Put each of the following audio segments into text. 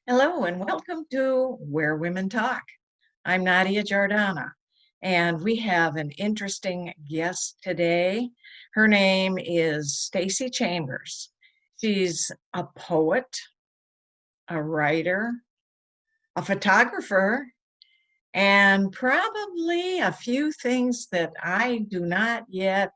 Hello and welcome to Where Women Talk. I'm Nadia Giordana, and we have an interesting guest today. Her name is Stacey Chambers. She's a poet, a writer, a photographer, and probably a few things that I do not yet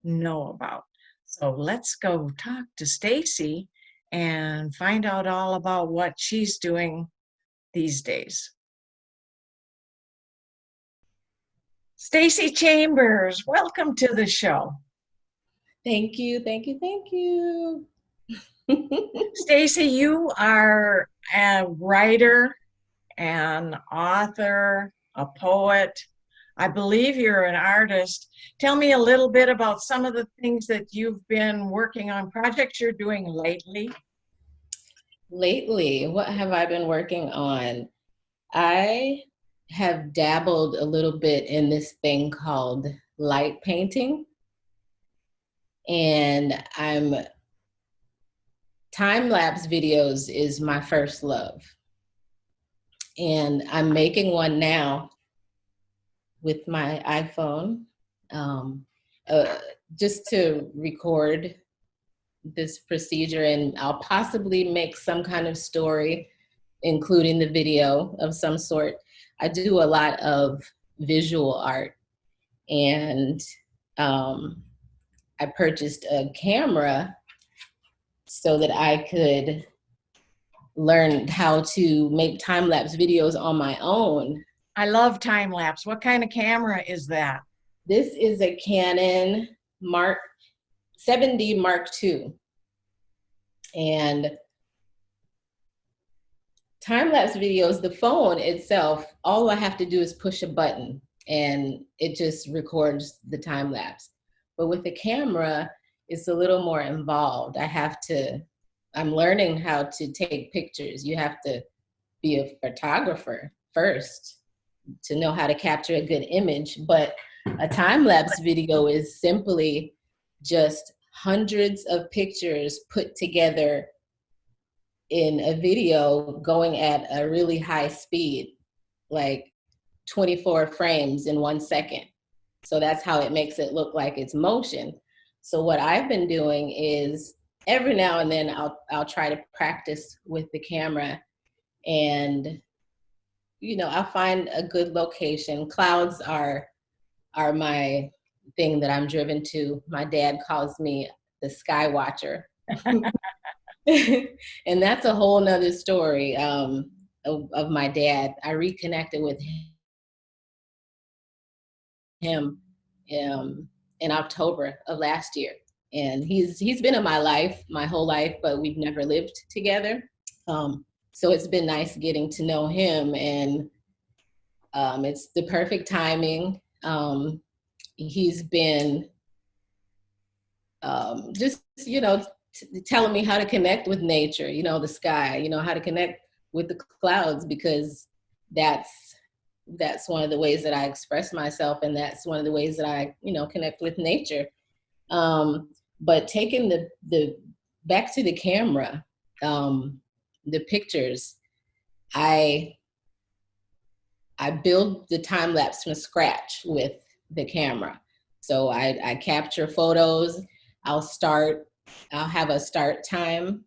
know about. So let's go talk to Stacey and find out all about what she's doing these days. Stacey Chambers, welcome to the show. Thank you, thank you, thank you. Stacey, you are a writer, an author, a poet. I believe you're an artist. Tell me a little bit about some of the things that you've been working on, projects you're doing lately. Lately, what have I been working on? I have dabbled a little bit in this thing called light painting. And time-lapse videos is my first love. And I'm making one now with my iPhone, just to record this procedure, and I'll possibly make some kind of story, including the video of some sort. I do a lot of visual art, and I purchased a camera so that I could learn how to make time-lapse videos on my own. I love time lapse. What kind of camera is that? This is a Canon 7D Mark II. And time-lapse videos, the phone itself, all I have to do is push a button and it just records the time-lapse. But with the camera, it's a little more involved. I'm learning how to take pictures. You have to be a photographer first to know how to capture a good image. But a time-lapse video is simply just hundreds of pictures put together in a video going at a really high speed, like 24 frames in 1 second. So that's how it makes it look like it's motion. So what I've been doing is every now and then I'll try to practice with the camera, and I'll find a good location. Clouds are my thing that I'm driven to. My dad calls me the sky watcher. And that's a whole nother story of my dad. I reconnected with him in October of last year. And he's been in my life, my whole life, but we've never lived together. So it's been nice getting to know him, and it's the perfect timing. He's been just, telling me how to connect with nature, the sky, how to connect with the clouds, because that's one of the ways that I express myself, and that's one of the ways that I, connect with nature. But taking the back to the camera, the pictures, I build the time lapse from scratch with the camera. So I capture photos. I'll have a start time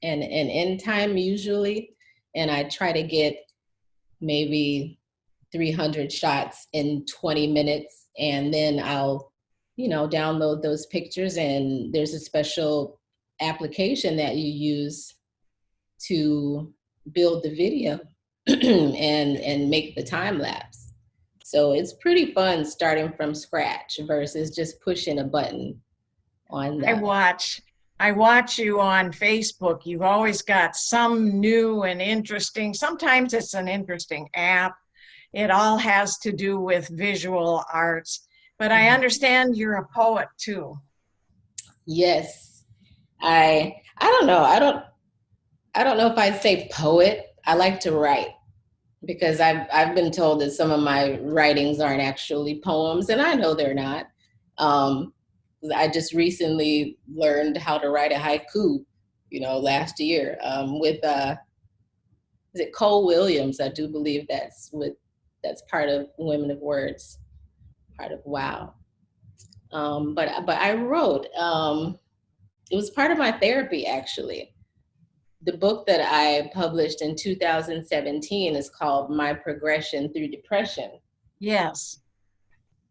and an end time usually, and I try to get maybe 300 shots in 20 minutes, and then I'll download those pictures, and there's a special application that you use to build the video and make the time lapse. So it's pretty fun starting from scratch versus just pushing a button on the... I watch you on Facebook. You've always got some new and interesting, sometimes it's an interesting app. It all has to do with visual arts, but I understand you're a poet too. Yes. I don't know. I don't know if I'd say poet. I like to write, because I've been told that some of my writings aren't actually poems, and I know they're not. I just recently learned how to write a haiku, last year with is it Cole Williams? I do believe that's part of Women of Words, part of WOW. But I wrote. It was part of my therapy, actually. The book that I published in 2017 is called My Progression Through Depression. Yes.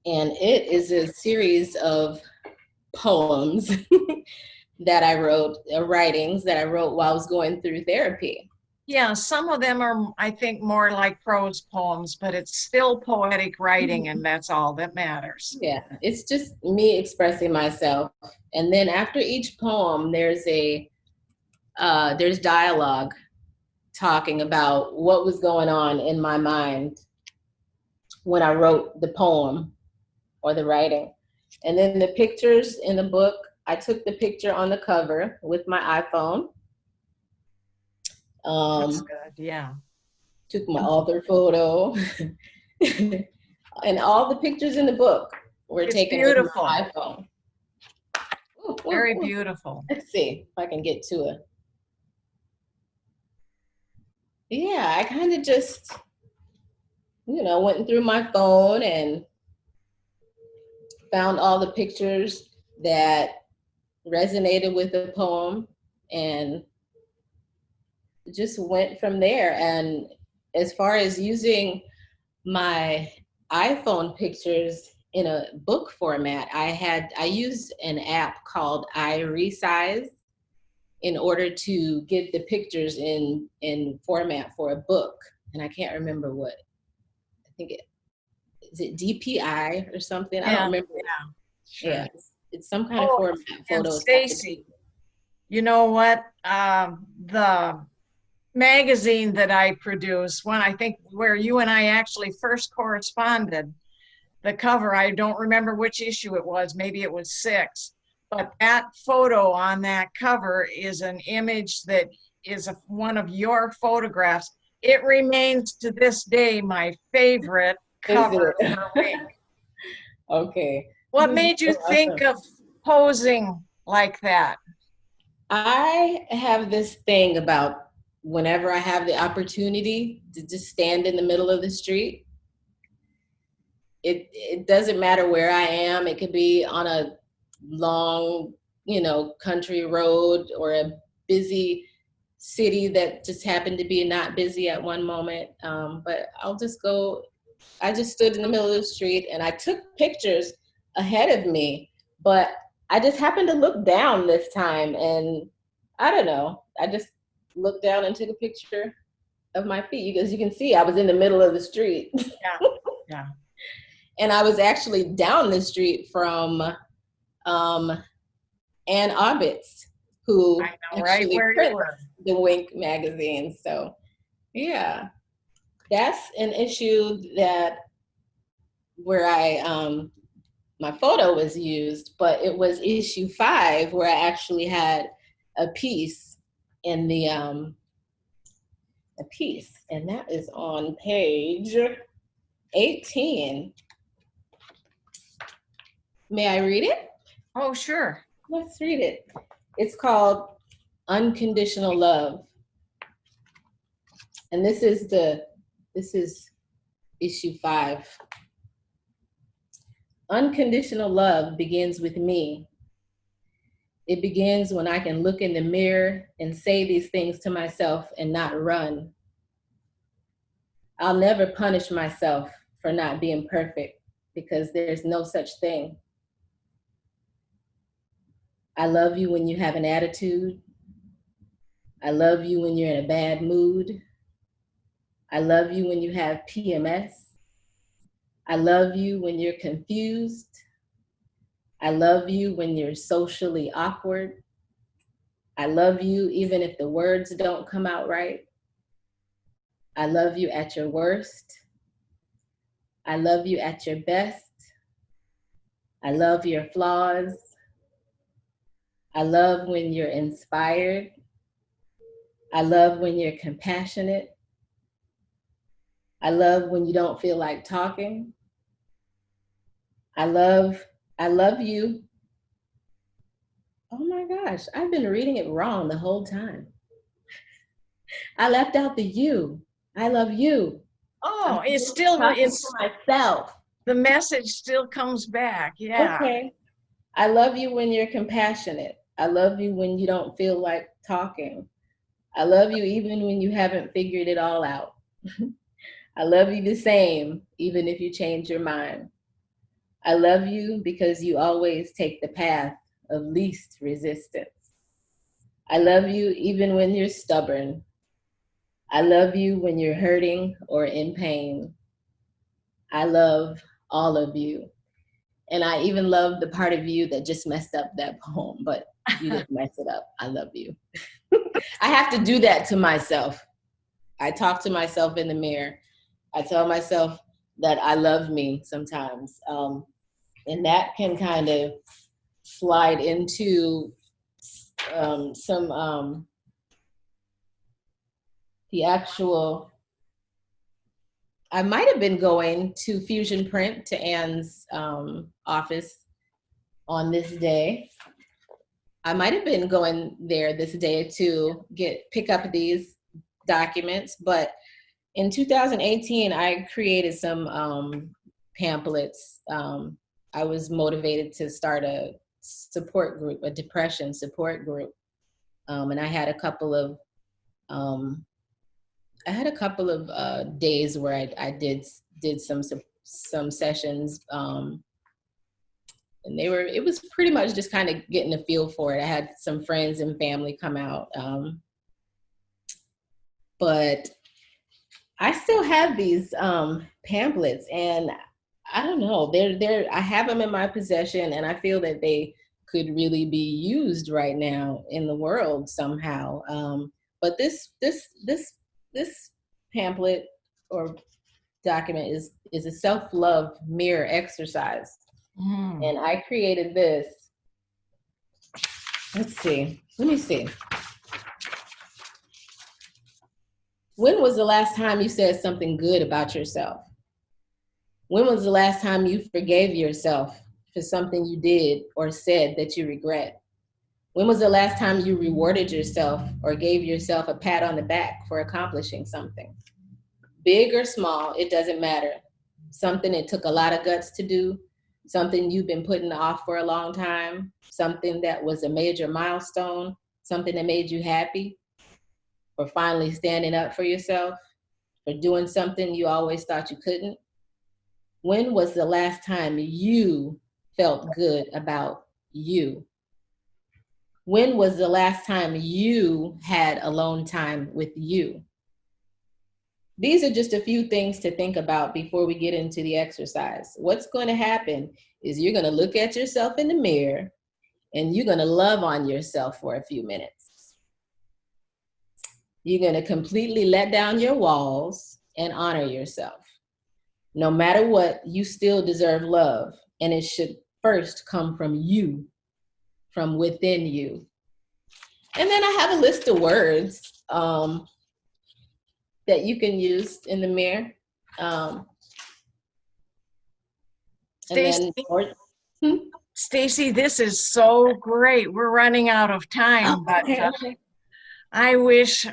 And it is a series of poems that I wrote, writings that I wrote while I was going through therapy. Yeah, some of them are, I think, more like prose poems, but it's still poetic writing, and that's all that matters. Yeah, it's just me expressing myself. And then after each poem, there's dialogue talking about what was going on in my mind when I wrote the poem or the writing. And then the pictures in the book, I took the picture on the cover with my iPhone. That's good, yeah. Took my author photo. And all the pictures in the book were taken Beautiful. with my iPhone. Very beautiful. Let's see if I can get to it. Yeah, I kind of just, went through my phone and found all the pictures that resonated with the poem and just went from there. And as far as using my iPhone pictures in a book format, I used an app called iResize in order to get the pictures in format for a book. And I can't remember what, I think is it DPI or something? I don't remember. Yeah, sure. Yeah, it's some kind of format. Photos. Stacey, you know what? The magazine that I produce, one I think where you and I actually first corresponded, the cover, I don't remember which issue it was, maybe it was 6, but that photo on that cover is an image that is one of your photographs. It remains to this day my favorite cover for Wink. Okay. What made you think of posing like that? I have this thing about whenever I have the opportunity to just stand in the middle of the street, it doesn't matter where I am. It could be on a long, country road or a busy city that just happened to be not busy at one moment. But I just stood in the middle of the street and I took pictures ahead of me, but I just happened to look down this time and I don't know, I just looked down and took a picture of my feet. As you can see, I was in the middle of the street. Yeah, yeah. And I was actually down the street from Ann Obbitz, who actually prints the Wink magazine. So yeah, that's an issue where my photo was used, but it was issue 5 where I actually had a piece in the and that is on page 18. May I read it? Oh, sure. Let's read it. It's called Unconditional Love. And this is issue 5. Unconditional love begins with me. It begins when I can look in the mirror and say these things to myself and not run. I'll never punish myself for not being perfect because there's no such thing. I love you when you have an attitude. I love you when you're in a bad mood. I love you when you have PMS. I love you when you're confused. I love you when you're socially awkward. I love you even if the words don't come out right. I love you at your worst. I love you at your best. I love your flaws. I love when you're inspired. I love when you're compassionate. I love when you don't feel like talking. I love you. Oh my gosh, I've been reading it wrong the whole time. I left out the you. I love you. I'm Oh, it's still, talking to it's, myself. the message still comes back. Yeah. Okay. I love you when you're compassionate. I love you when you don't feel like talking. I love you even when you haven't figured it all out. I love you the same, even if you change your mind. I love you because you always take the path of least resistance. I love you even when you're stubborn. I love you when you're hurting or in pain. I love all of you. And I even love the part of you that just messed up that poem, but you didn't mess it up. I love you. I have to do that to myself. I talk to myself in the mirror. I tell myself that I love me sometimes. And that can kind of slide into some the actual. I might have been going to Fusion Print to Anne's office on this day. I might have been going there this day to pick up these documents, but in 2018, I created some pamphlets. I was motivated to start a support group, a depression support group, and I had a couple of days where I did some sessions, and it was pretty much just kind of getting a feel for it. I had some friends and family come out, but I still have these pamphlets, and I don't know. I have them in my possession, and I feel that they could really be used right now in the world somehow. But this pamphlet or document is a self-love mirror exercise, and I created this. Let's see. Let me see. When was the last time you said something good about yourself? When was the last time you forgave yourself for something you did or said that you regret? When was the last time you rewarded yourself or gave yourself a pat on the back for accomplishing something? Big or small, it doesn't matter. Something it took a lot of guts to do, something you've been putting off for a long time, something that was a major milestone, something that made you happy, for finally standing up for yourself, for doing something you always thought you couldn't. When was the last time you felt good about you? When was the last time you had alone time with you? These are just a few things to think about before we get into the exercise. What's going to happen is you're going to look at yourself in the mirror and you're going to love on yourself for a few minutes. You're going to completely let down your walls and honor yourself. No matter what, you still deserve love, and it should first come from you, from within you. And then I have a list of words that you can use in the mirror. Stacey, this is so great. We're running out of time, but okay. I wish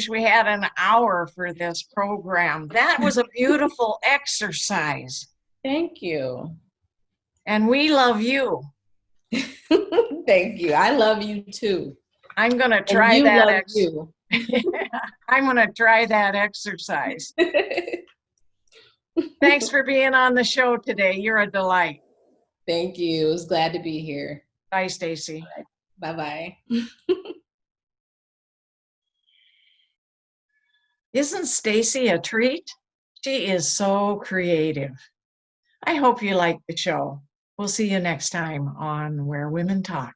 we had an hour for this program. That was a beautiful exercise. Thank you. And we love you. Thank you. I love you too. I'm going to try that. You. I'm going to try that exercise. Thanks for being on the show today. You're a delight. Thank you. I was glad to be here. Bye, Stacey. Bye-bye. Isn't Stacey a treat? She is so creative. I hope you like the show. We'll see you next time on Where Women Talk.